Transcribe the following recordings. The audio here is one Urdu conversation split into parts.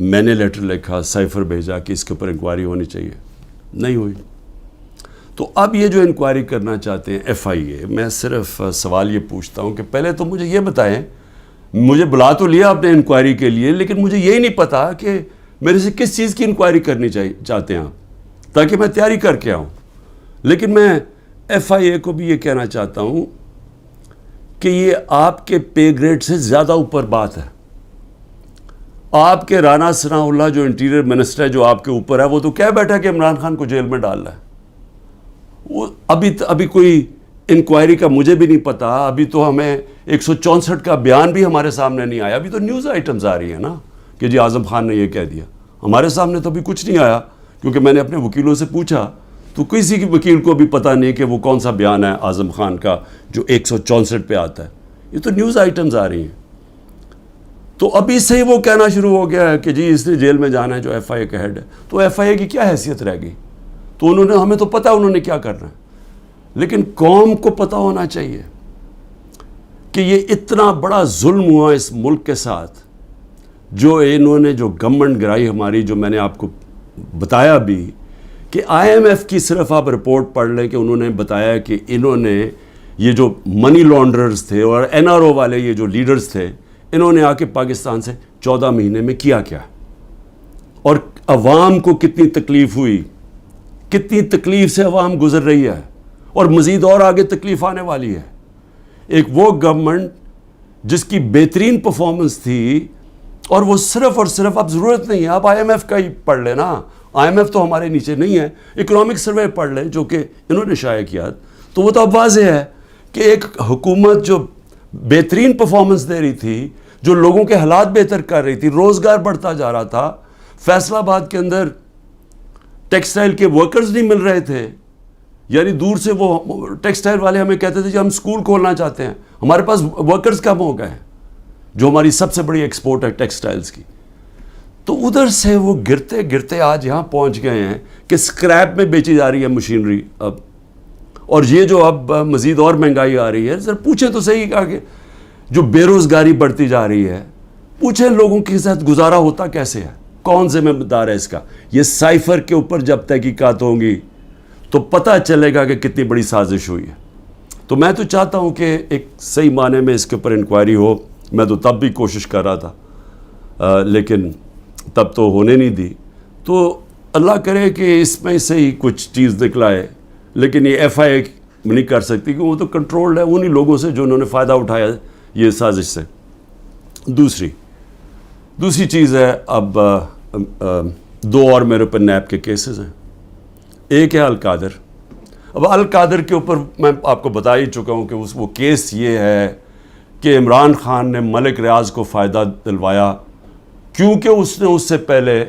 میں نے لیٹر لکھا, سائفر بھیجا کہ اس کے اوپر انکوائری ہونی چاہیے, نہیں ہوئی. تو اب یہ جو انکوائری کرنا چاہتے ہیں FIA, میں صرف سوال یہ پوچھتا ہوں کہ پہلے تو مجھے یہ بتائیں, مجھے بلا تو لیا آپ نے انکوائری کے لیے, لیکن مجھے یہی نہیں پتا کہ میرے سے کس چیز کی انکوائری کرنی چاہتے ہیں آپ, تاکہ میں تیاری کر کے آؤں. لیکن میں FIA کو بھی یہ کہنا چاہتا ہوں کہ یہ آپ کے پے گریڈ سے زیادہ اوپر بات ہے. آپ کے رانا ثناء اللہ جو انٹیریئر منسٹر ہے, جو آپ کے اوپر ہے, وہ تو کہہ بیٹھا کہ عمران خان کو جیل میں ڈال رہا ہے. وہ ابھی کوئی انکوائری کا مجھے بھی نہیں پتا. ابھی تو ہمیں 164 کا بیان بھی ہمارے سامنے نہیں آیا. ابھی تو نیوز آئٹمز آ رہی ہیں نا کہ جی اعظم خان نے یہ کہہ دیا. ہمارے سامنے تو ابھی کچھ نہیں آیا, کیونکہ میں نے اپنے وکیلوں سے پوچھا تو کسی کی وکیل کو بھی پتہ نہیں کہ وہ کون سا بیان ہے اعظم خان کا جو 164 پہ آتا ہے. یہ تو نیوز آئٹمز آ رہی ہیں. تو ابھی سے ہی وہ کہنا شروع ہو گیا ہے کہ جی اس نے جیل میں جانا ہے جو FIA کا ہیڈ ہے. تو FIA کی کیا حیثیت رہ گئی؟ تو ہمیں تو پتہ انہوں نے کیا کرنا ہے, لیکن قوم کو پتہ ہونا چاہیے کہ یہ اتنا بڑا ظلم ہوا اس ملک کے ساتھ, جو انہوں نے جو گورنمنٹ گرائی ہماری, جو میں نے آپ کو بتایا بھی کہ IMF کی صرف آپ رپورٹ پڑھ لیں کہ انہوں نے بتایا کہ انہوں نے یہ جو منی لانڈررز تھے اور NRO والے یہ جو لیڈرز تھے, انہوں نے آ کے پاکستان سے 14 مہینے میں کیا کیا, اور عوام کو کتنی تکلیف ہوئی, کتنی تکلیف سے عوام گزر رہی ہے, اور مزید اور آگے تکلیف آنے والی ہے. ایک وہ گورنمنٹ جس کی بہترین پرفارمنس تھی, اور وہ صرف اور صرف, اب ضرورت نہیں ہے آپ IMF کا ہی پڑھ لیں نا, IMF تو ہمارے نیچے نہیں ہے, اکنامک سروے پڑھ لیں جو کہ انہوں نے شائع کیا, تو وہ تو اب واضح ہے کہ ایک حکومت جو بہترین پرفارمنس دے رہی تھی, جو لوگوں کے حالات بہتر کر رہی تھی, روزگار بڑھتا جا رہا تھا. فیصل آباد کے اندر ٹیکسٹائل کے ورکرز نہیں مل رہے تھے, یعنی دور سے وہ ٹیکسٹائل والے ہمیں کہتے تھے کہ ہم اسکول کھولنا چاہتے ہیں, ہمارے پاس ورکرز کم ہو گئے ہیں, جو ہماری سب سے بڑی ایکسپورٹ ہے ٹیکسٹائلز کی. تو ادھر سے وہ گرتے گرتے آج یہاں پہنچ گئے ہیں کہ اسکریپ میں بیچی جا رہی ہے مشینری اب, اور یہ جو اب مزید اور مہنگائی آ رہی ہے. ذرا پوچھیں تو صحیح کہ جو بے روزگاری بڑھتی جا رہی ہے, پوچھیں لوگوں کے ساتھ گزارا ہوتا کیسے ہے, کون ذمہ دار ہے اس کا. یہ سائفر کے اوپر جب تحقیقات ہوں گی تو پتہ چلے گا کہ کتنی بڑی سازش ہوئی ہے. تو میں تو چاہتا ہوں کہ ایک صحیح معنی میں اس کے اوپر انکوائری ہو. میں تو تب بھی کوشش کر رہا تھا, لیکن تب تو ہونے نہیں دی. تو اللہ کرے کہ اس میں سے ہی کچھ چیز نکلائے, لیکن یہ FIA نہیں کر سکتی کہ وہ تو کنٹرولڈ ہے انہی لوگوں سے جو انہوں نے فائدہ اٹھایا یہ سازش سے. دوسری چیز ہے, اب 2 اور میرے اوپر نیب کے کیسز ہیں. ایک ہے القادر. اب القادر کے اوپر میں آپ کو بتا ہی چکا ہوں کہ وہ کیس یہ ہے کہ عمران خان نے ملک ریاض کو فائدہ دلوایا کیونکہ اس نے اس سے پہلے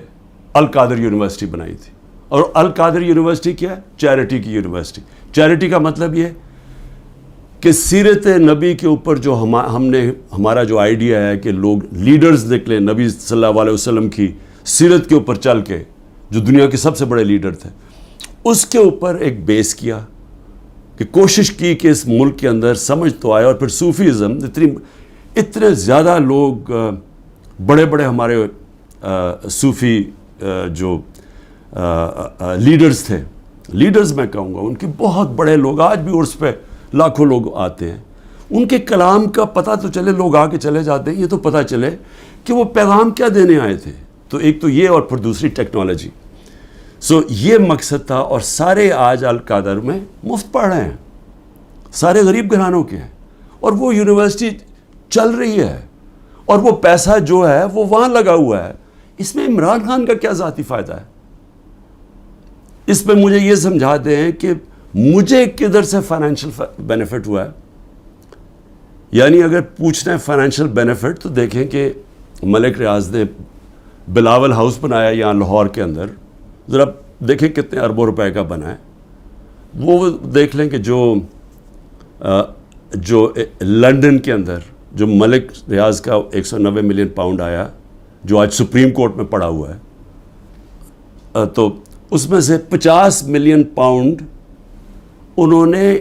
القادر یونیورسٹی بنائی تھی. اور القادر یونیورسٹی کیا ہے؟ چیریٹی کی یونیورسٹی. چیریٹی کا مطلب یہ کہ سیرت نبی کے اوپر جو ہمارا جو آئیڈیا ہے کہ لوگ لیڈرز نکلیں نبی صلی اللہ علیہ وسلم کی سیرت کے اوپر چل کے, جو دنیا کے سب سے بڑے لیڈر تھے, اس کے اوپر ایک بیس کیا کہ کوشش کی کہ اس ملک کے اندر سمجھ تو آئے. اور پھر صوفیزم, اتنے زیادہ لوگ بڑے بڑے ہمارے صوفی جو لیڈرز تھے, لیڈرز میں کہوں گا, ان کے بہت بڑے لوگ آج بھی عرس پہ لاکھوں لوگ آتے ہیں. ان کے کلام کا پتہ تو چلے, لوگ آ کے چلے جاتے ہیں, یہ تو پتہ چلے کہ وہ پیغام کیا دینے آئے تھے. تو ایک تو یہ, اور پھر دوسری ٹیکنالوجی. یہ مقصد تھا. اور سارے آج القادر میں مفت پڑھ رہے ہیں, سارے غریب گھرانوں کے ہیں, اور وہ یونیورسٹی چل رہی ہے, اور وہ پیسہ جو ہے وہ وہاں لگا ہوا ہے. اس میں عمران خان کا کیا ذاتی فائدہ ہے؟ اس میں مجھے یہ سمجھا دیں کہ مجھے کدھر سے فائنینشیل بینیفٹ ہوا ہے. یعنی اگر پوچھنا ہے فائنینشیل بینیفٹ, تو دیکھیں کہ ملک ریاض نے بلاول ہاؤس بنایا یہاں لاہور کے اندر, ذرا دیکھیں کتنے اربوں روپے کا بنا ہے. وہ دیکھ لیں کہ جو لنڈن کے اندر جو ملک ریاض کا 190 ملین پاؤنڈ آیا, جو آج سپریم کورٹ میں پڑا ہوا ہے, تو اس میں سے 50 ملین پاؤنڈ انہوں نے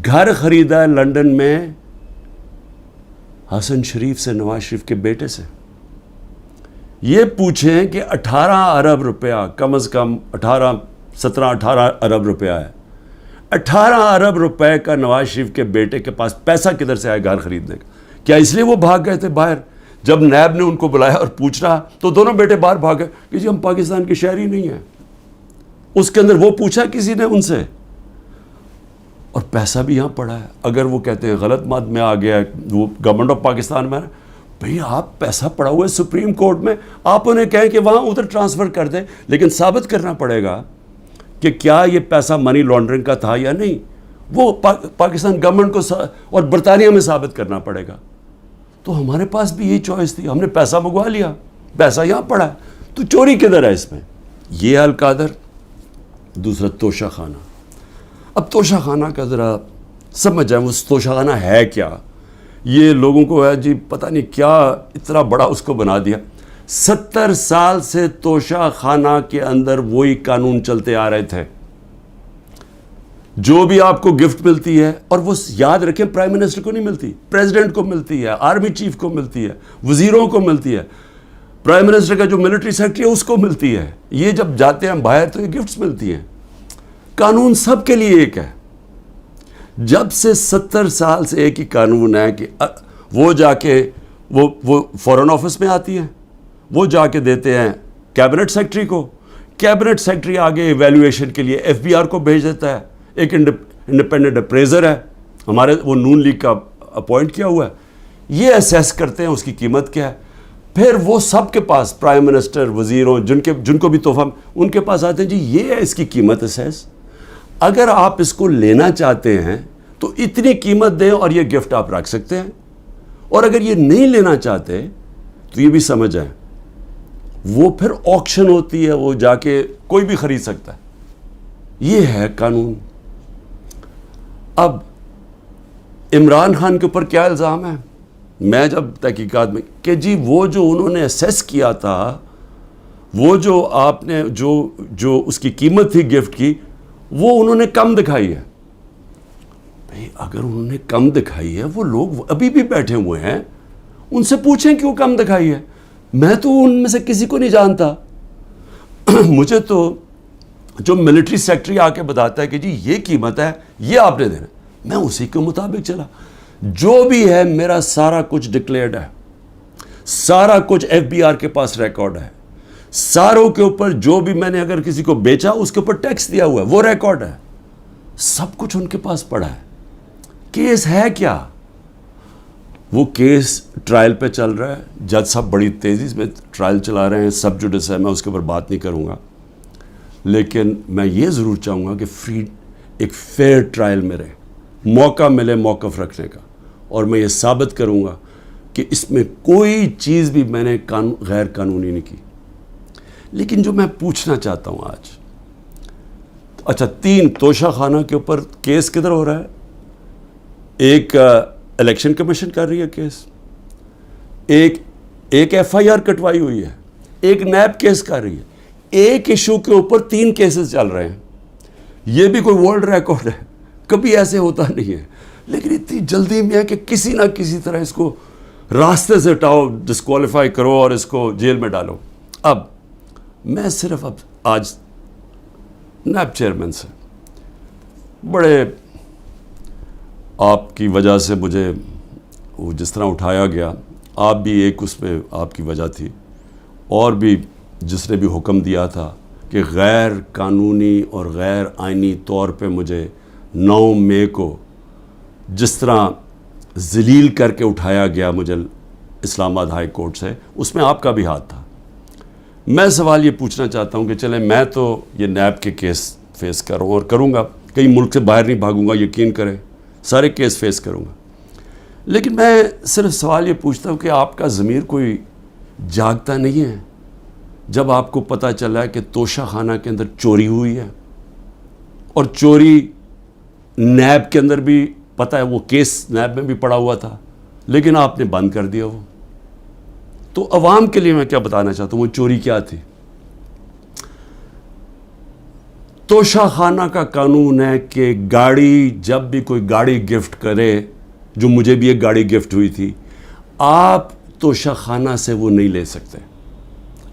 گھر خریدا ہے لنڈن میں حسن شریف سے, نواز شریف کے بیٹے سے. یہ پوچھیں کہ 18 ارب روپیہ کم از کم 17-18 ارب روپیہ ہے. 18 ارب روپے کا نواز شریف کے بیٹے کے پاس پیسہ کدھر سے آیا گھر خریدنے کا؟ کیا اس لیے وہ بھاگ گئے تھے باہر؟ جب نیب نے ان کو بلایا اور پوچھ رہا تو دونوں بیٹے باہر بھاگ گئے کہ جی ہم پاکستان کے شہری نہیں ہیں. اس کے اندر وہ پوچھا کسی نے ان سے؟ اور پیسہ بھی یہاں پڑا ہے. اگر وہ کہتے ہیں غلط مات میں آ گیا وہ گورنمنٹ آف پاکستان میں، بھئی آپ پیسہ پڑا ہوا ہے سپریم کورٹ میں، آپ انہیں کہیں کہ وہاں ادھر ٹرانسفر کر دیں، لیکن ثابت کرنا پڑے گا کہ کیا یہ پیسہ منی لانڈرنگ کا تھا یا نہیں. وہ پاکستان گورنمنٹ کو اور برطانیہ میں ثابت کرنا پڑے گا. تو ہمارے پاس بھی یہی چوائس تھی، ہم نے پیسہ منگوا لیا، پیسہ یہاں پڑا ہے، تو چوری کدھر ہے اس میں؟ یہ القادر. دوسرا توشہ خانہ. اب توشہ خانہ کا ذرا سمجھ جائیں وہ توشہ خانہ ہے کیا. یہ لوگوں کو ہے جی پتہ نہیں کیا اتنا بڑا اس کو بنا دیا. 70 سال سے توشہ خانہ کے اندر وہی قانون چلتے آ رہے تھے. جو بھی آپ کو گفٹ ملتی ہے، اور وہ یاد رکھیں پرائم منسٹر کو نہیں ملتی، پریزیڈنٹ کو ملتی ہے، آرمی چیف کو ملتی ہے، وزیروں کو ملتی ہے، پرائم منسٹر کا جو ملٹری سیکرٹری ہے اس کو ملتی ہے. یہ جب جاتے ہیں باہر تو یہ گفٹس ملتی ہیں. قانون سب کے لیے ایک ہے. جب سے 70 سال سے ایک ہی قانون ہے کہ وہ جا کے وہ فورن آفس میں آتی ہیں، وہ جا کے دیتے ہیں کیبنٹ سیکرٹری کو، کیبنٹ سیکرٹری آگے ایویلویشن کے لیے ایف بی آر کو بھیج دیتا ہے. ایک انڈیپینڈنٹ اپریزر ہے ہمارے، وہ نون لیگ کا اپوائنٹ کیا ہوا ہے، یہ اسیس کرتے ہیں اس کی قیمت کیا ہے. پھر وہ سب کے پاس پرائم منسٹر، وزیروں، جن کو بھی تحفہ ان کے پاس آتے ہیں جی یہ ہے اس کی قیمت اسیس. اگر آپ اس کو لینا چاہتے ہیں تو اتنی قیمت دیں اور یہ گفٹ آپ رکھ سکتے ہیں. اور اگر یہ نہیں لینا چاہتے تو یہ بھی سمجھ جائیں وہ پھر آکشن ہوتی ہے، وہ جا کے کوئی بھی خرید سکتا ہے. یہ ہے قانون. اب عمران خان کے اوپر کیا الزام ہے؟ میں جب تحقیقات میں کہ جی وہ جو انہوں نے اسیس کیا تھا، وہ جو آپ نے جو اس کی قیمت تھی گفٹ کی، وہ انہوں نے کم دکھائی ہے. بھئی اگر انہوں نے کم دکھائی ہے، وہ لوگ ابھی بھی بیٹھے ہوئے ہیں، ان سے پوچھیں کیوں کم دکھائی ہے. میں تو ان میں سے کسی کو نہیں جانتا. مجھے تو جو ملٹری سیکرٹری آ کے بتاتا ہے کہ جی یہ قیمت ہے، یہ آپ نے دینا، میں اسی کے مطابق چلا. جو بھی ہے میرا سارا کچھ ڈکلیئرڈ ہے، سارا کچھ ایف بی آر کے پاس ریکارڈ ہے. ساروں کے اوپر جو بھی میں نے اگر کسی کو بیچا اس کے اوپر ٹیکس دیا ہوا ہے وہ ریکارڈ ہے. سب کچھ ان کے پاس پڑا ہے. کیس ہے کیا؟ وہ کیس ٹرائل پہ چل رہا ہے. جج صاحب بڑی تیزی میں ٹرائل چلا رہے ہیں. سب جوڈس ہے، میں اس کے اوپر بات نہیں کروں گا، لیکن میں یہ ضرور چاہوں گا کہ ایک فیئر ٹرائل میں رہے، موقع ملے موقف رکھنے کا. اور میں یہ ثابت کروں گا کہ اس میں کوئی چیز بھی میں نے غیر قانونی نہیں کی. لیکن جو میں پوچھنا چاہتا ہوں آج، اچھا 3 توشہ خانہ کے اوپر کیس کدھر ہو رہا ہے؟ ایک الیکشن کمیشن کر رہی ہے کیس، ایک ایف آئی آر کٹوائی ہوئی ہے، ایک نیب کیس کر رہی ہے. ایک ایشو کے اوپر 3 کیسز چل رہے ہیں. یہ بھی کوئی ورلڈ ریکارڈ ہے، کبھی ایسے ہوتا نہیں ہے. لیکن اتنی جلدی میں ہے کہ کسی نہ کسی طرح اس کو راستے سے ہٹاؤ، ڈسکوالیفائی کرو اور اس کو جیل میں ڈالو. اب میں صرف آج نیب چیئرمین سے بڑے آپ کی وجہ سے مجھے وہ جس طرح اٹھایا گیا، آپ بھی ایک اس میں آپ کی وجہ تھی، اور بھی جس نے بھی حکم دیا تھا کہ غیر قانونی اور غیر آئینی طور پہ مجھے 9 مئی کو جس طرح ذلیل کر کے اٹھایا گیا مجھے اسلام آباد ہائی کورٹ سے، اس میں آپ کا بھی ہاتھ تھا. میں سوال یہ پوچھنا چاہتا ہوں کہ چلیں میں تو یہ نیب کے کیس فیس کروں اور کروں گا، کئی ملک سے باہر نہیں بھاگوں گا، یقین کریں سارے کیس فیس کروں گا. لیکن میں صرف سوال یہ پوچھتا ہوں کہ آپ کا ضمیر کوئی جاگتا نہیں ہے جب آپ کو پتہ چلا ہے کہ توشہ خانہ کے اندر چوری ہوئی ہے، اور چوری نیب کے اندر بھی پتہ ہے، وہ کیس نیب میں بھی پڑا ہوا تھا، لیکن آپ نے بند کر دیا وہ. تو عوام کے لیے میں کیا بتانا چاہتا ہوں، وہ چوری کیا تھی؟ توشہ خانہ کا قانون ہے کہ گاڑی، جب بھی کوئی گاڑی گفٹ کرے، جو مجھے بھی ایک گاڑی گفٹ ہوئی تھی، آپ توشہ خانہ سے وہ نہیں لے سکتے.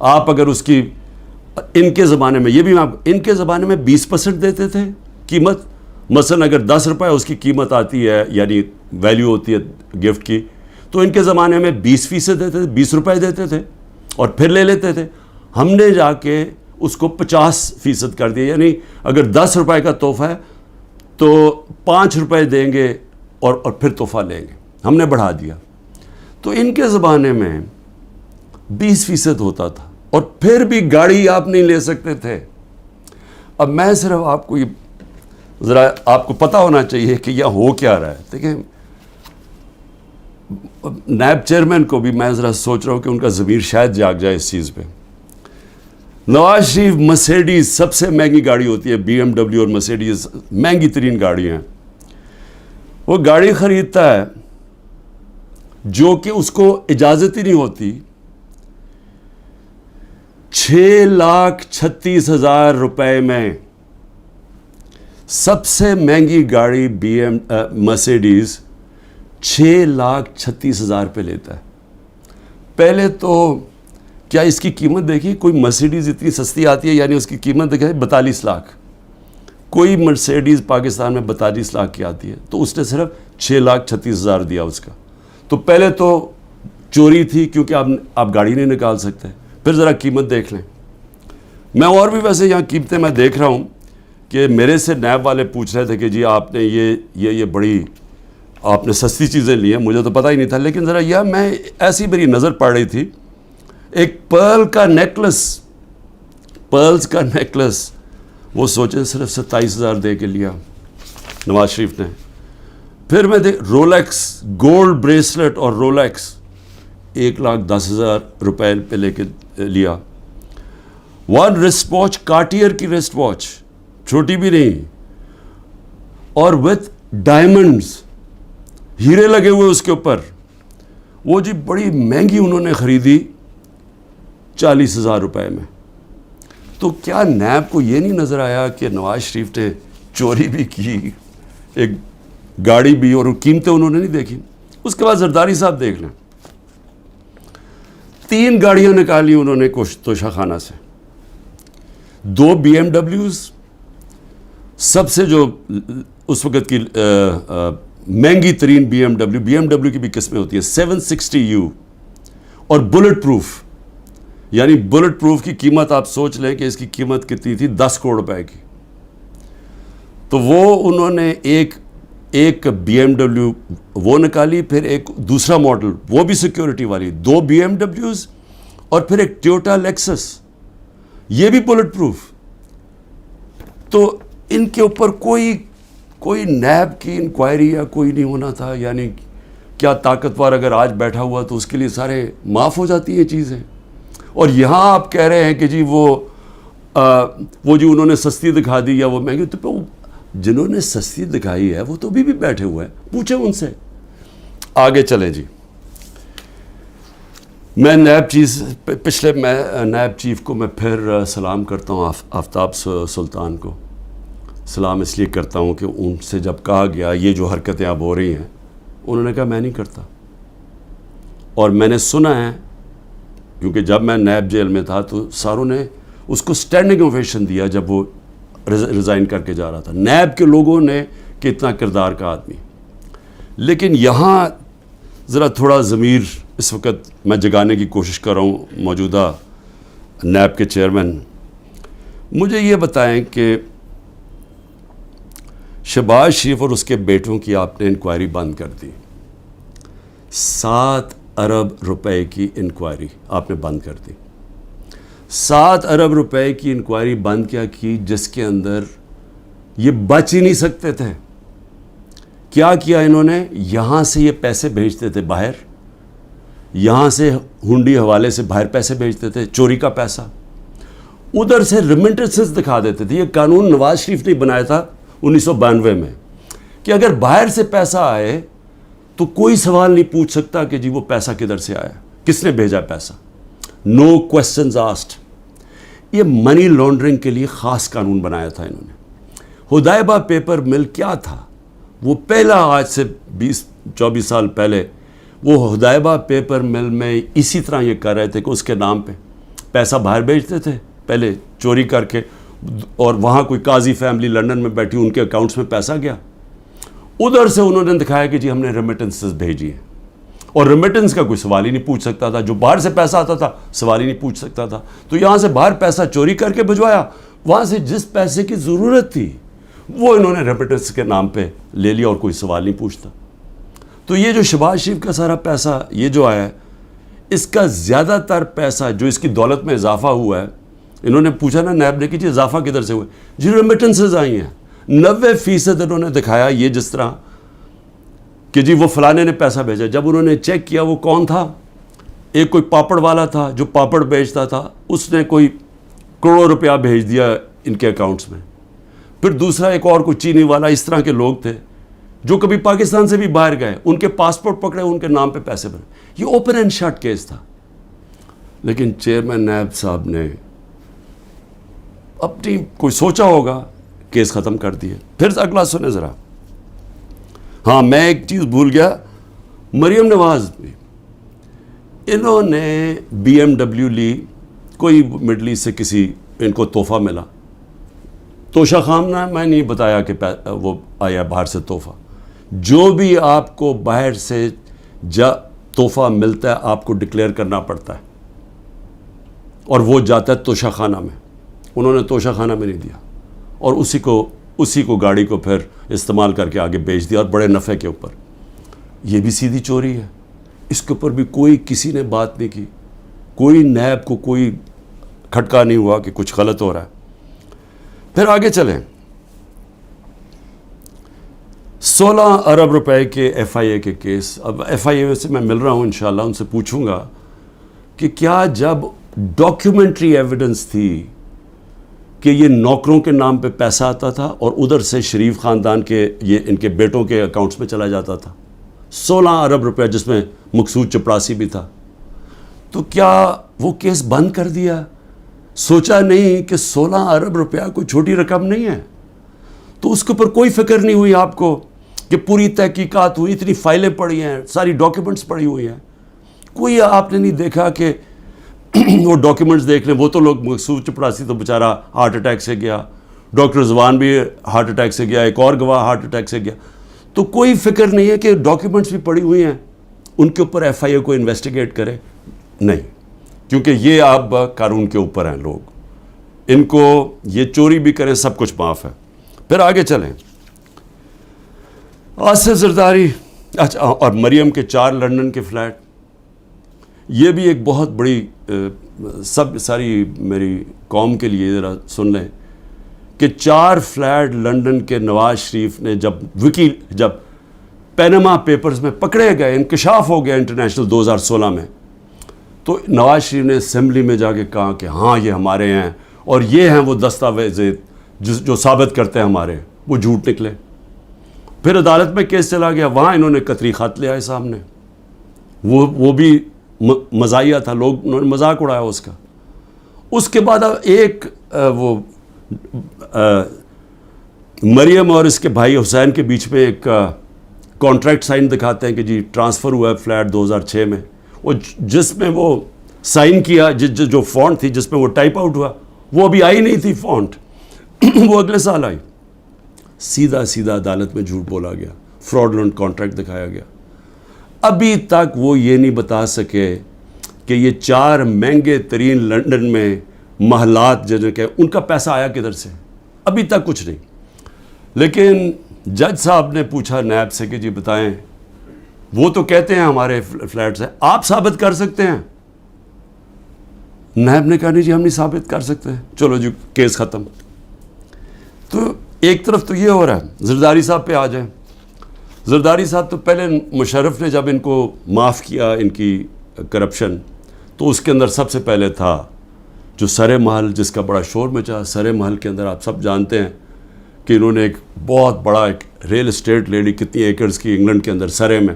آپ اگر اس کی ان کے زمانے میں، یہ بھی ان کے زمانے میں 20% دیتے تھے قیمت. مثلا اگر 10 روپے اس کی قیمت آتی ہے، یعنی ویلیو ہوتی ہے گفٹ کی، تو ان کے زمانے میں 20% دیتے تھے، 20 روپے دیتے تھے اور پھر لے لیتے تھے. ہم نے جا کے اس کو 50% کر دیا، یعنی اگر 10 روپے کا تحفہ ہے تو 5 روپے دیں گے اور پھر تحفہ لیں گے. ہم نے بڑھا دیا. تو ان کے زمانے میں 20% ہوتا تھا اور پھر بھی گاڑی آپ نہیں لے سکتے تھے. اب میں صرف آپ کو یہ ذرا آپ کو پتہ ہونا چاہیے کہ یہ ہو کیا رہا ہے. دیکھیں نیب چیئرمین کو بھی میں ذرا سوچ رہا ہوں کہ ان کا ضمیر شاید جاگ جائے اس چیز پہ. نواز شریف مرسیڈیز سب سے مہنگی گاڑی ہوتی ہے، بی ایم ڈبلیو اور مرسیڈیز مہنگی ترین گاڑی ہیں. وہ گاڑی خریدتا ہے جو کہ اس کو اجازت ہی نہیں ہوتی. 6,36,000 روپے میں سب سے مہنگی گاڑی مرسیڈیز 6,36,000 پہ لیتا ہے. پہلے تو کیا اس کی قیمت دیکھی؟ کوئی مرسیڈیز اتنی سستی آتی ہے، یعنی اس کی قیمت دیکھیں 42 لاکھ. کوئی مرسیڈیز پاکستان میں 42 لاکھ کی آتی ہے، تو اس نے صرف 6,36,000 دیا اس کا. تو پہلے تو چوری تھی کیونکہ آپ گاڑی نہیں نکال سکتے. پھر ذرا قیمت دیکھ لیں. میں اور بھی ویسے یہاں قیمتیں میں دیکھ رہا ہوں کہ میرے سے نیب والے پوچھ رہے تھے کہ جی آپ نے یہ بڑی آپ نے سستی چیزیں لی ہیں. مجھے تو پتہ ہی نہیں تھا، لیکن ذرا میں ایسی میری نظر پڑ رہی تھی. ایک پرلز کا نیکلس وہ سوچیں صرف 27,000 دے کے لیا نواز شریف نے. پھر میں رولیکس گولڈ بریسلٹ اور رولیکس 1,10,000 روپے پہ لے کے لیا. 1 رسٹ واچ کارٹیئر کی رسٹ واچ، چھوٹی بھی نہیں، اور وتھ ڈائمنڈز، ہیرے لگے ہوئے اس کے اوپر. وہ جی بڑی مہنگی انہوں نے خریدی 40,000 روپے میں. تو کیا نیب کو یہ نہیں نظر آیا کہ نواز شریف نے چوری بھی کی، ایک گاڑی بھی، اور قیمتیں انہوں نے نہیں دیکھی؟ اس کے بعد زرداری صاحب دیکھ لیں، 3 گاڑیاں نکالی انہوں نے توشہ خانہ سے. 2 بی ایم ڈبلیوز، سب سے جو اس وقت کی مہنگی ترین بی ایم ڈبلیو کی بھی قسمیں ہوتی ہیں 760U، اور بلٹ پروف. یعنی بلٹ پروف کی قیمت آپ سوچ لیں کہ اس کی قیمت کتنی تھی، 10 کروڑ روپے کی. تو وہ انہوں نے ایک بی ایم ڈبلیو وہ نکالی، پھر ایک دوسرا ماڈل وہ بھی سیکیورٹی والی، 2 بی ایم ڈبلیوز، اور پھر ایک ٹویوٹا لیکسس، یہ بھی بلٹ پروف. تو ان کے اوپر کوئی نیب کی انکوائری یا کوئی نہیں ہونا تھا. یعنی کیا طاقتور اگر آج بیٹھا ہوا تو اس کے لیے سارے معاف ہو جاتی ہیں چیزیں. اور یہاں آپ کہہ رہے ہیں کہ جی وہ جو انہوں نے سستی دکھا دی یا وہ مہنگی. تو جنہوں نے سستی دکھائی ہے وہ تو ابھی بھی بیٹھے ہوئے ہیں، پوچھیں ان سے. آگے چلیں جی. میں نیب چیف کو میں پھر سلام کرتا ہوں، آفتاب سلطان کو سلام اس لیے کرتا ہوں کہ ان سے جب کہا گیا یہ جو حرکتیں اب ہو رہی ہیں، انہوں نے کہا میں نہیں کرتا. اور میں نے سنا ہے، کیونکہ جب میں نیب جیل میں تھا تو ساروں نے اس کو اسٹینڈنگ اوویشن دیا جب وہ ریزائن کر کے جا رہا تھا. نیب کے لوگوں نے کہ اتنا کردار کا آدمی. لیکن یہاں ذرا تھوڑا ضمیر اس وقت میں جگانے کی کوشش کر رہا ہوں. موجودہ نیب کے چیئرمین مجھے یہ بتائیں کہ شہباز شریف اور اس کے بیٹوں کی آپ نے انکوائری بند کر دی. 7 ارب روپے کی انکوائری آپ نے بند کر دی. 7 ارب روپے کی انکوائری بند کیا کی، جس کے اندر یہ بچ ہی نہیں سکتے تھے. کیا کیا انہوں نے؟ یہاں سے یہ پیسے بھیجتے تھے باہر، یہاں سے ہنڈی حوالے سے باہر پیسے بھیجتے تھے، چوری کا پیسہ. ادھر سے ریمنٹنسز دکھا دیتے تھے. یہ قانون نواز شریف نے بنایا تھا 1992 میں کہ اگر باہر سے پیسہ آئے تو کوئی سوال نہیں پوچھ سکتا کہ جی وہ پیسہ کدھر سے آیا، کس نے بھیجا پیسہ. نو کوسچنز آسکڈ. یہ منی لانڈرنگ کے لیے خاص قانون بنایا تھا انہوں نے. حدیبہ پیپر مل کیا تھا؟ وہ پہلا، آج سے 20-24 سال پہلے وہ حدیبہ پیپر مل میں اسی طرح یہ کر رہے تھے کہ اس کے نام پہ پیسہ باہر بھیجتے تھے پہلے چوری کر کے, اور وہاں کوئی قاضی فیملی لنڈن میں بیٹھی, ان کے اکاؤنٹس میں پیسہ گیا, ادھر سے انہوں نے دکھایا کہ جی ہم نے ریمیٹنسز بھیجی ہیں, اور ریمیٹنس کا کوئی سوال ہی نہیں پوچھ سکتا تھا, جو باہر سے پیسہ آتا تھا سوال ہی نہیں پوچھ سکتا تھا. تو یہاں سے باہر پیسہ چوری کر کے بھجوایا, وہاں سے جس پیسے کی ضرورت تھی وہ انہوں نے ریمیٹنس کے نام پہ لے لیا, اور کوئی سوال نہیں پوچھتا. تو یہ جو شہباز شریف کا سارا پیسہ یہ جو آیا ہے, اس کا زیادہ تر پیسہ جو اس کی دولت میں اضافہ ہوا ہے, انہوں نے پوچھا نا نیب نے کہ جی اضافہ کدھر سے ہوا ہے, جی ریمیٹنسز آئی ہیں. 90% انہوں نے دکھایا یہ جس طرح کہ جی وہ فلانے نے پیسہ بھیجا. جب انہوں نے چیک کیا وہ کون تھا, ایک کوئی پاپڑ والا تھا جو پاپڑ بیچتا تھا, اس نے کوئی کروڑوں روپیہ بھیج دیا ان کے اکاؤنٹس میں. پھر دوسرا ایک اور کوئی چینی والا, اس طرح کے لوگ تھے جو کبھی پاکستان سے بھی باہر گئے, ان کے پاسپورٹ پکڑے, ان کے نام پہ پیسے بنے. یہ اوپن اینڈ شٹ کیس تھا. لیکن چیئرمین نیب صاحب نے اپنی کوئی سوچا ہوگا, کیس ختم کر دیے. پھر اگلا سنیں ذرا. ہاں میں ایک چیز بھول گیا, مریم نواز بھی, انہوں نے BMW لی, کوئی مڈل ایسٹ سے کسی ان کو تحفہ ملا. توشہ خامنہ میں نہیں بتایا کہ وہ آیا باہر سے تحفہ. جو بھی آپ کو باہر سے تحفہ ملتا ہے آپ کو ڈکلیئر کرنا پڑتا ہے, اور وہ جاتا ہے توشہ خانہ میں. انہوں نے توشہ خانہ میں نہیں دیا, اور اسی کو گاڑی کو پھر استعمال کر کے آگے بیچ دیا, اور بڑے نفع کے اوپر. یہ بھی سیدھی چوری ہے. اس کے اوپر بھی کوئی کسی نے بات نہیں کی, کوئی نیب کو کوئی کھٹکا نہیں ہوا کہ کچھ غلط ہو رہا ہے. پھر آگے چلیں. 16 ارب روپے کے FIA کے کیس. اب FIA سے میں مل رہا ہوں, انشاءاللہ ان سے پوچھوں گا کہ کیا جب ڈاکیومنٹری ایویڈنس تھی کہ یہ نوکروں کے نام پہ پیسہ آتا تھا اور ادھر سے شریف خاندان کے یہ ان کے بیٹوں کے اکاؤنٹس میں چلا جاتا تھا 16 ارب روپے, جس میں مقصود چپڑاسی بھی تھا, تو کیا وہ کیس بند کر دیا؟ سوچا نہیں کہ 16 ارب روپیہ کوئی چھوٹی رقم نہیں ہے. تو اس کے اوپر کوئی فکر نہیں ہوئی آپ کو کہ پوری تحقیقات ہوئی, اتنی فائلیں پڑی ہیں, ساری ڈاکیومنٹس پڑی ہوئی ہیں, کوئی آپ نے نہیں دیکھا کہ وہ ڈاکیومنٹس دیکھ لیں. وہ تو لوگ, مقصود چپڑاسی تو بیچارہ ہارٹ اٹیک سے گیا, ڈاکٹر رضوان بھی ہارٹ اٹیک سے گیا, ایک اور گواہ ہارٹ اٹیک سے گیا. تو کوئی فکر نہیں ہے کہ ڈاکیومنٹس بھی پڑی ہوئی ہیں, ان کے اوپر FIA کو انویسٹیگیٹ کرے. نہیں, کیونکہ یہ آپ قانون کے اوپر ہیں لوگ, ان کو یہ چوری بھی کریں سب کچھ معاف ہے. پھر آگے چلیں. آصف زرداری, اچھا, اور مریم کے 4 لندن کے فلیٹ. یہ بھی ایک بہت بڑی ساری میری قوم کے لیے ذرا سن لیں کہ 4 فلیٹ لندن کے نواز شریف نے جب پینما پیپرز میں پکڑے گئے, انکشاف ہو گیا انٹرنیشنل 2016 میں, تو نواز شریف نے اسمبلی میں جا کے کہا کہ ہاں یہ ہمارے ہیں, اور یہ ہیں وہ دستاویز جو ثابت کرتے ہیں ہمارے, وہ جھوٹ نکلے. پھر عدالت میں کیس چلا گیا, وہاں انہوں نے قطری خط لے آئے سامنے, وہ بھی مزاحیہ تھا, انہوں نے مذاق اڑایا اس کا. اس کے بعد اب ایک وہ مریم اور اس کے بھائی حسین کے بیچ میں ایک کانٹریکٹ سائن دکھاتے ہیں کہ جی ٹرانسفر ہوا ہے فلیٹ 2006 میں, وہ جس میں وہ سائن کیا, جو فونٹ تھی جس میں وہ ٹائپ آؤٹ ہوا, وہ ابھی آئی نہیں تھی فونٹ, وہ اگلے سال آئی. سیدھا عدالت میں جھوٹ بولا گیا, فراڈلنٹ کانٹریکٹ دکھایا گیا. ابھی تک وہ یہ نہیں بتا سکے کہ یہ 4 مہنگے ترین لندن میں محلات جو کہ ان کا پیسہ آیا کدھر سے, ابھی تک کچھ نہیں. لیکن جج صاحب نے پوچھا نیب سے کہ جی بتائیں, وہ تو کہتے ہیں ہمارے فلیٹس ہیں, آپ ثابت کر سکتے ہیں؟ نیب نے کہا نہیں جی ہم نہیں ثابت کر سکتے. چلو جی کیس ختم. تو ایک طرف تو یہ ہو رہا ہے. زرداری صاحب پہ آ جائیں. زرداری صاحب تو پہلے مشرف نے جب ان کو معاف کیا ان کی کرپشن, تو اس کے اندر سب سے پہلے تھا جو سرے محل, جس کا بڑا شور مچا. سرے محل کے اندر آپ سب جانتے ہیں کہ انہوں نے ایک بہت بڑا ایک ریل اسٹیٹ لے لی, کتنی ایکڑز کی, انگلینڈ کے اندر سرے میں.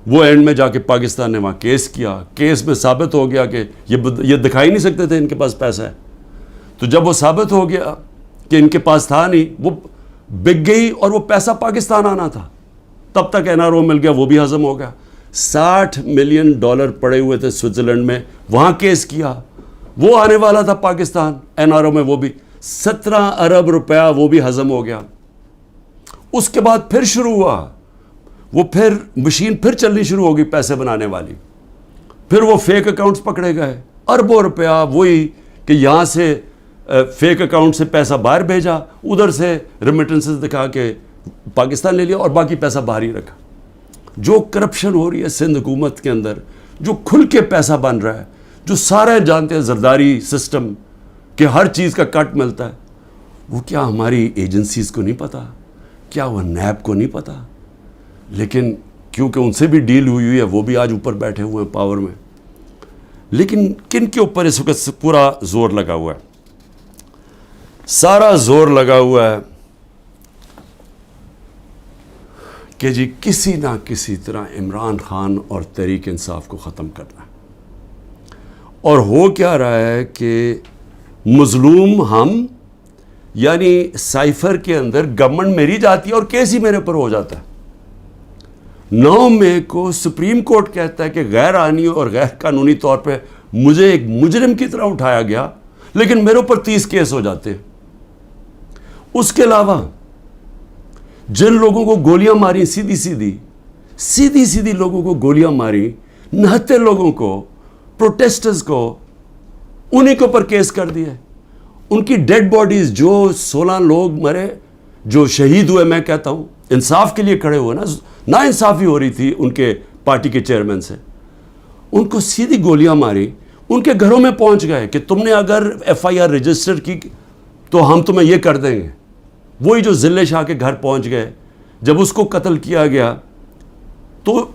وہ اینڈ میں جا کے پاکستان نے وہاں کیس کیا. کیس میں ثابت ہو گیا کہ یہ دکھا ہی نہیں سکتے تھے ان کے پاس پیسہ ہے. تو جب وہ ثابت ہو گیا کہ ان کے پاس تھا نہیں, وہ بک گئی اور وہ پیسہ پاکستان آنا تھا. تب تک NRO مل گیا, وہ بھی ہضم ہو گیا. $60 ملین پڑے ہوئے تھے سوئٹزرلینڈ میں, وہاں کیس کیا. وہ آنے والا تھا پاکستان NRO میں، وہ بھی 17 ارب روپیہ وہ بھی ہضم ہو گیا. اس کے بعد پھر شروع ہوا، وہ پھر مشین پھر چلنی شروع ہوگی پیسے بنانے والی. پھر وہ فیک اکاؤنٹس پکڑے گئے، اربوں روپیہ وہی کہ یہاں سے فیک اکاؤنٹ سے پیسہ باہر بھیجا، ادھر سے ریمیٹنسز دکھا کے پاکستان لے لیا اور باقی پیسہ باہر ہی رکھا. جو کرپشن ہو رہی ہے سندھ حکومت کے اندر، جو کھل کے پیسہ بن رہا ہے، جو سارے جانتے ہیں زرداری سسٹم کہ ہر چیز کا کٹ ملتا ہے، وہ کیا ہماری ایجنسیز کو نہیں پتا؟ کیا وہ نیب کو نہیں پتا؟ لیکن کیونکہ ان سے بھی ڈیل ہوئی ہے، وہ بھی آج اوپر بیٹھے ہوئے ہیں پاور میں. لیکن کن کے اوپر اس وقت پورا زور لگا ہوا ہے؟ سارا زور لگا ہوا ہے کہ جی کسی نہ کسی طرح عمران خان اور تحریک انصاف کو ختم کرنا ہے. اور ہو کیا رہا ہے کہ مظلوم ہم، یعنی سائفر کے اندر گورنمنٹ میری جاتی ہے اور کیس ہی میرے پر ہو جاتا ہے. 9 مئی کو سپریم کورٹ کہتا ہے کہ غیر آئینی اور غیر قانونی طور پہ مجھے ایک مجرم کی طرح اٹھایا گیا، لیکن میرے اوپر 30 کیس ہو جاتے ہیں. اس کے علاوہ جن لوگوں کو گولیاں ماری سیدھی لوگوں کو گولیاں ماری، نہتے لوگوں کو، پروٹیسٹرز کو، انہی کے اوپر کیس کر دیا. ان کی ڈیڈ باڈیز، جو 16 لوگ مرے، جو شہید ہوئے، میں کہتا ہوں انصاف کے لیے کھڑے ہوئے نا انصافی ہو رہی تھی ان کے پارٹی کے چیئرمین سے، ان کو سیدھی گولیاں ماری، ان کے گھروں میں پہنچ گئے کہ تم نے اگر FIR رجسٹر کی تو ہم تمہیں یہ کر دیں گے. وہی جو ذلے شاہ کے گھر پہنچ گئے، جب اس کو قتل کیا گیا تو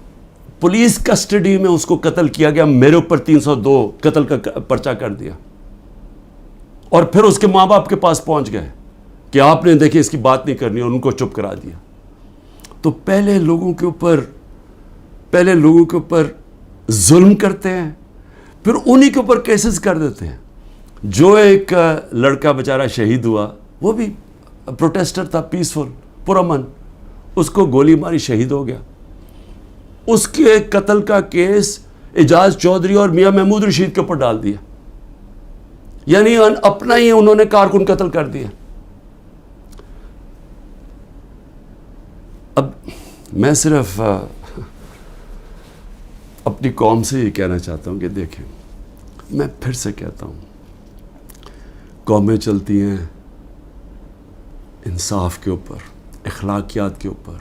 پولیس کسٹڈی میں اس کو قتل کیا گیا، میرے اوپر 302 قتل کا پرچہ کر دیا. اور پھر اس کے ماں باپ کے پاس پہنچ گئے کہ آپ نے دیکھیں اس کی بات نہیں کرنی، اور ان کو چپ کرا دیا. تو پہلے لوگوں کے اوپر ظلم کرتے ہیں، پھر انہی کے اوپر کیسز کر دیتے ہیں. جو ایک لڑکا بیچارہ شہید ہوا، وہ بھی پروٹیسٹر تھا، پیسفل، پرامن، اس کو گولی ماری، شہید ہو گیا. اس کے قتل کا کیس اعجاز چودھری اور میاں محمود رشید کے اوپر ڈال دیا. یعنی اپنا ہی انہوں نے کارکن قتل کر دیا. اب میں صرف اپنی قوم سے یہ کہنا چاہتا ہوں کہ دیکھیں، میں پھر سے کہتا ہوں، قومیں چلتی ہیں انصاف کے اوپر، اخلاقیات کے اوپر،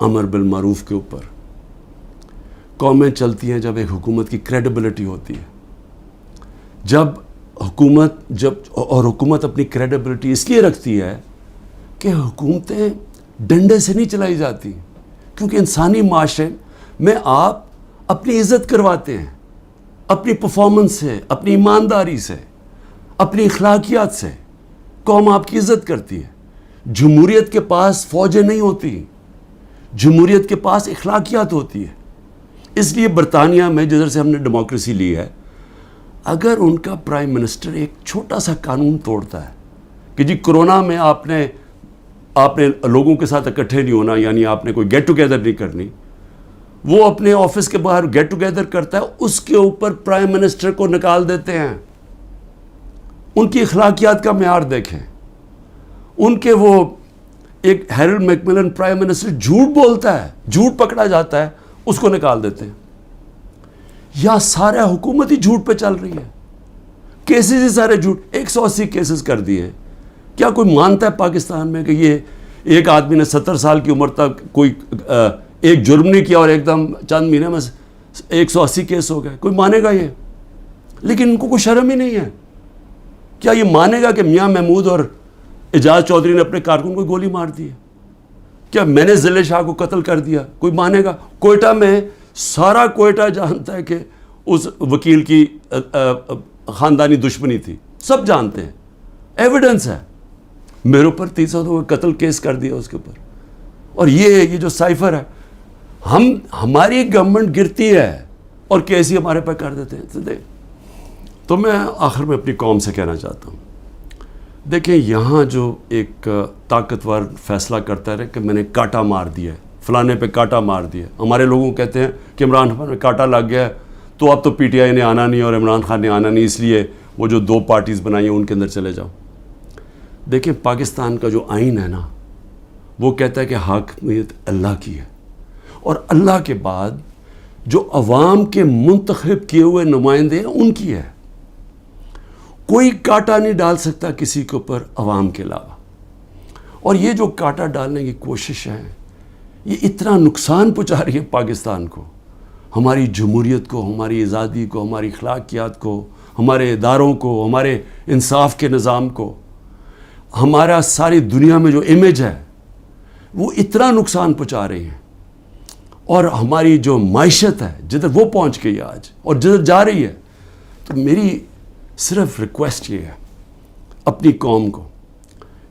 امر بالمعروف کے اوپر. قومیں چلتی ہیں جب ایک حکومت کی کریڈیبلٹی ہوتی ہے. اور حکومت اپنی کریڈیبلٹی اس لیے رکھتی ہے کہ حکومتیں ڈنڈے سے نہیں چلائی جاتی، کیونکہ انسانی معاشرے میں آپ اپنی عزت کرواتے ہیں، اپنی پرفارمنس سے، اپنی ایمانداری سے، اپنی اخلاقیات سے قوم آپ کی عزت کرتی ہے. جمہوریت کے پاس فوجیں نہیں ہوتی، جمہوریت کے پاس اخلاقیات ہوتی ہے. اس لیے برطانیہ میں جدھر سے ہم نے ڈیموکریسی لی ہے، اگر ان کا پرائم منسٹر ایک چھوٹا سا قانون توڑتا ہے کہ جی کرونا میں آپ نے لوگوں کے ساتھ اکٹھے نہیں ہونا، یعنی آپ نے کوئی گیٹ ٹوگیدر نہیں کرنی، وہ اپنے آفس کے باہر گیٹ ٹوگیدر کرتا ہے، اس کے اوپر پرائم منسٹر کو نکال دیتے ہیں. ان کی اخلاقیات کا معیار دیکھیں. ان کے وہ ایک ہیرلڈ میکملن پرائم منسٹر جھوٹ بولتا ہے، جھوٹ پکڑا جاتا ہے، اس کو نکال دیتے ہیں. یا سارا حکومت ہی جھوٹ پہ چل رہی ہے، کیسز ہی سارے جھوٹ، 180 کیسز کر دیے. کیا کوئی مانتا ہے پاکستان میں کہ یہ ایک آدمی نے 70 سال کی عمر تک کوئی ایک جرم نہیں کیا اور ایک دم چند مہینے میں 180 کیس ہو گئے؟ کوئی مانے گا یہ؟ لیکن ان کو کوئی شرم ہی نہیں ہے. کیا یہ مانے گا کہ میاں محمود اور اعجاز چودھری نے اپنے کارکن کو گولی مار دی ہے؟ کیا میں نے ذلے شاہ کو قتل کر دیا؟ کوئی مانے گا؟ کوئٹہ میں سارا کوئٹہ جانتا ہے کہ اس وکیل کی خاندانی دشمنی تھی، سب جانتے ہیں، ایویڈنس ہے. میرے اوپر 302 قتل کیس کر دیا اس کے اوپر. اور یہ جو سائفر ہے، ہماری گورنمنٹ گرتی ہے اور کیس ہی ہمارے پہ کر دیتے ہیں. تو میں آخر میں اپنی قوم سے کہنا چاہتا ہوں، دیکھیں یہاں جو ایک طاقتور فیصلہ کرتا ہے کہ میں نے کاٹا مار دیا ہے، فلانے پہ کاٹا مار دیا. ہمارے لوگوں کہتے ہیں کہ عمران خان میں کاٹا لگ گیا ہے تو اب تو PTI نے آنا نہیں اور عمران خان نے آنا نہیں، اس لیے وہ جو 2 پارٹیز بنائی ہیں ان کے اندر چلے جاؤ. دیکھیں پاکستان کا جو آئین ہے نا وہ کہتا ہے کہ حاکمیت اللہ کی ہے، اور اللہ کے بعد جو عوام کے منتخب کیے ہوئے نمائندے ہیں ان کی ہے. کوئی کانٹا نہیں ڈال سکتا کسی کے اوپر عوام کے علاوہ. اور یہ جو کانٹا ڈالنے کی کوشش ہے یہ اتنا نقصان پہنچا رہی ہے پاکستان کو، ہماری جمہوریت کو، ہماری آزادی کو، ہماری اخلاقیات کو، ہمارے اداروں کو، ہمارے انصاف کے نظام کو، ہمارا ساری دنیا میں جو امیج ہے وہ اتنا نقصان پہنچا رہی ہیں. اور ہماری جو معیشت ہے جدھر وہ پہنچ گئی آج اور جدھر جا رہی ہے. تو میری صرف ریکویسٹ یہ ہے اپنی قوم کو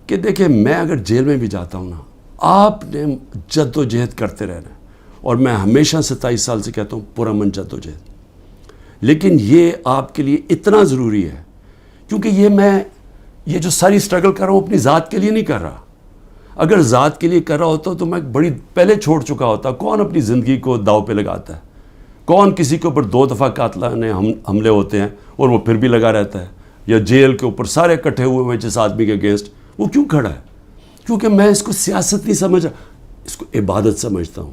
کہ دیکھیں میں اگر جیل میں بھی جاتا ہوں نا، آپ نے جد و جہد کرتے رہنا ہے. اور میں ہمیشہ 27 سال سے کہتا ہوں پرامن جد و جہد. لیکن یہ آپ کے لیے اتنا ضروری ہے کیونکہ یہ جو ساری سٹرگل کر رہا ہوں اپنی ذات کے لیے نہیں کر رہا. اگر ذات کے لیے کر رہا ہوتا تو میں بڑی پہلے چھوڑ چکا ہوتا. کون اپنی زندگی کو داؤ پہ لگاتا ہے؟ کون کسی کے اوپر 2 دفعہ قاتلانہ حملے ہوتے ہیں اور وہ پھر بھی لگا رہتا ہے؟ یا جیل کے اوپر سارے اکٹھے ہوئے ہیں جس آدمی کے اگینسٹ، وہ کیوں کھڑا ہے؟ کیونکہ میں اس کو سیاست نہیں سمجھا، اس کو عبادت سمجھتا ہوں.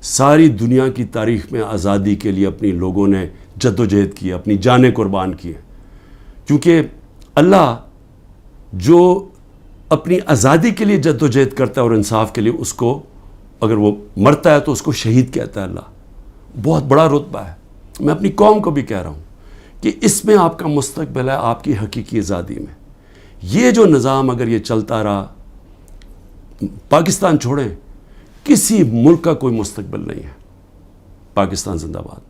ساری دنیا کی تاریخ میں آزادی کے لیے اپنی لوگوں نے جد و جہد کی، اپنی جانیں قربان کی ہیں. کیونکہ اللہ جو اپنی آزادی کے لیے جد و جہد کرتا ہے اور انصاف کے لیے، اس کو اگر وہ مرتا ہے تو اس کو شہید کہتا ہے. اللہ بہت بڑا رتبہ ہے. میں اپنی قوم کو بھی کہہ رہا ہوں کہ اس میں آپ کا مستقبل ہے، آپ کی حقیقی آزادی میں. یہ جو نظام اگر یہ چلتا رہا، پاکستان چھوڑیں، کسی ملک کا کوئی مستقبل نہیں ہے. پاکستان زندہ باد.